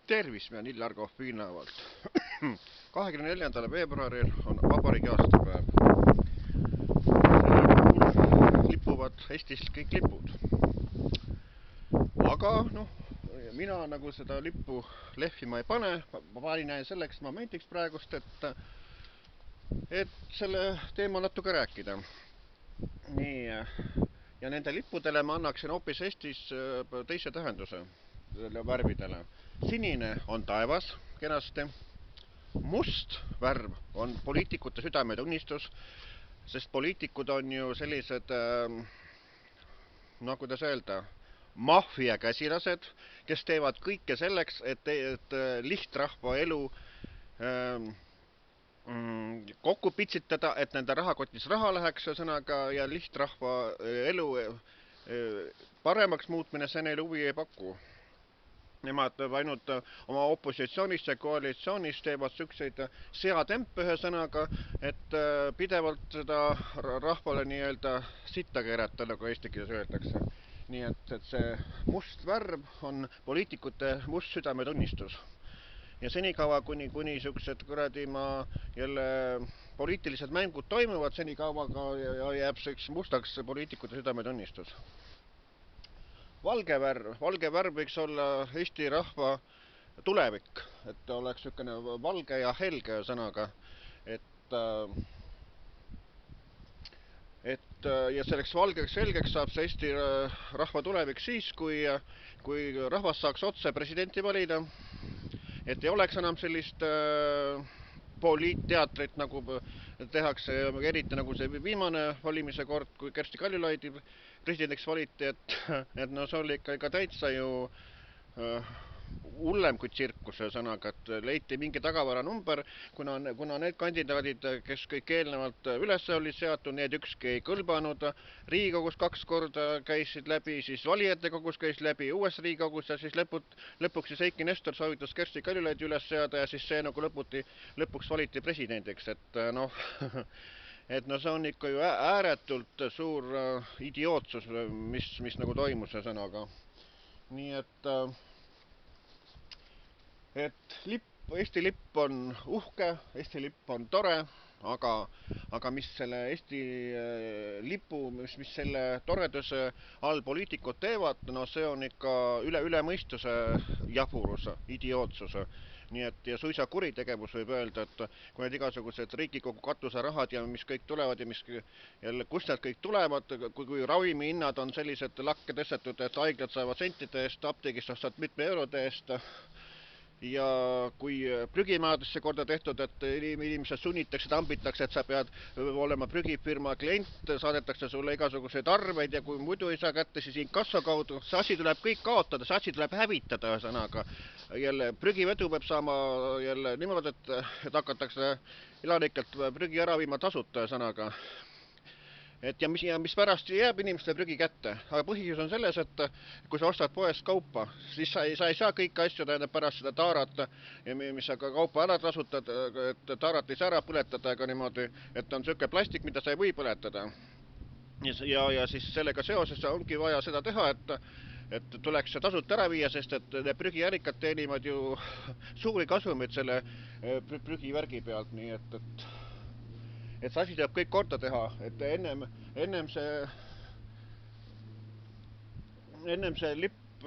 Tervist, ma olen Illar Kohviinavalt. 24. veebruaril on vabariigi aastapäev. Lipuvad Eestis kõik lipud. Aga mina nagu seda lippu lehvima ei pane. Ma panin selleks momentiks praegust, et selle teema natuke rääkida. Nii, ja nende lippudele ma annaksin hoopis Eestis teise tähenduse värvidele. Sinine on taevas kenasti, must värv on poliitikute südametunnistus, sest poliitikud on ju sellised, kuidas öelda, maffia käsilased, kes teevad kõike selleks, et lihtrahva elu kokku pitsitada, et nende rahakotis raha läheks sõnaga ja lihtrahva elu paremaks muutmine, see neile huvi ei paku. Nemad ainult oma opositsioonis ja koalitsioonis teevad sükseid seatempe ühe sõnaga, et pidevalt seda rahvale nii-öelda sitta keerata, nagu eesti keeles öeldakse. Nii et see must värv on poliitikute must südametunnistus. Ja senikaua, kuni siuksed jälle poliitilised mängud toimuvad, senikaua jääb mustaks poliitikute südametunnistus. Valge värv võiks olla Eesti rahva tulevik, et oleks niisugune valge ja helge sõnaga, ja selleks valgeks helgeks saab see Eesti rahva tulevik siis, kui rahvas saaks otse presidenti valida, et ei oleks enam sellist poliitteatrit, nagu tehakse, eriti nagu see viimane valimise kord, kui Kersti Kaljulaidi presidendiks valiti, et see oli ikka täitsa ju hullem kui tsirkuse sõnaga, et leiti mingi tagavaranumber, kuna need kandidaadid, kes kõik eelnevalt üles olid seatud, need ükski ei kõlbanud, Riigikogus 2 korda käisid läbi, siis valijate kogus käis läbi, uues Riigikogus ja siis lõpuks Eiki Nestor soovitas Kersti Kaljulaidi üles seada ja siis see nagu lõpuks valiti presidendiks, et see on ikka ju ääretult suur idiootsus, mis nagu toimus see sõnaga. Nii et Eesti lipp on uhke, Eesti lipp on tore, aga mis selle Eesti lipu, mis selle toreduse all poliitikud teevad, see on ikka üle mõistuse jaburus, idiootsus. Nii et ja suisa kuritegevus võib öelda, et kui need igasugused Riigikogu katuserahad ja mis kõik tulevad ja kust need kõik tulevad, kui ravimihinnad on sellised lakke tõstetud, et haiglad saavad sentide eest, apteegist saavad mitme eurode eest, ja kui prügimajadesse korda tehtud, et inimesed sunnitakse, tambitakse, et sa pead olema prügifirma klient, saadetakse sulle igasuguseid arveid ja kui muidu ei saa kätte, siis inkassa kaudu, see asi tuleb kõik kaotada, see asi tuleb hävitada ühesõnaga. Jälle prügivedu peab saama jälle niimoodi, et hakatakse elanikelt prügi ära viima tasuta ühesõnaga. Ja mis pärast jääb inimestele prügi kätte. Aga põhjus on selles, et kui sa ostad poest kaupa, siis sa ei saa kõiki asju pärast seda taarat, mis sa kaupa ära tasutad, et taarat ei saa ära põletada ega niimoodi, et on niisugune plastik, mida sa ei või põletada. Ja siis sellega seoses ongi vaja seda teha, et tuleks see tasuta ära viia, sest et need prügiärikad teenivad ju suuri kasumid selle prügivärgi pealt, nii et see asi tuleb kõik korda teha, et ennem see lipp,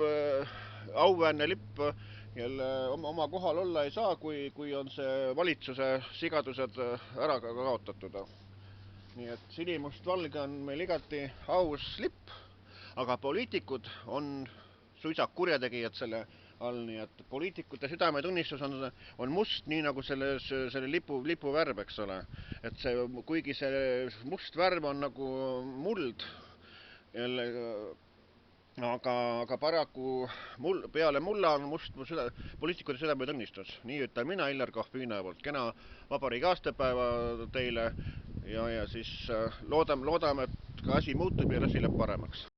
auväärne lipp jälle oma kohal olla ei saa, kui on see valitsuse sigadused ära kaotatud. Nii et sinimustvalge on meil igati aus lipp, aga poliitikud on suisa kurjategijad selle all, nii et poliitikute südametunnistus on must, nii nagu selle lipu värv, eks ole. Et kuigi see must värv on nagu muld, aga paraku peale mulla on must poliitikute südametunnistus. Nii ütlen mina, Illar Kohviinavalt. Kena vabariigi aastapäeva teile ja siis loodame, et ka asi muutub ja asi läheb paremaks.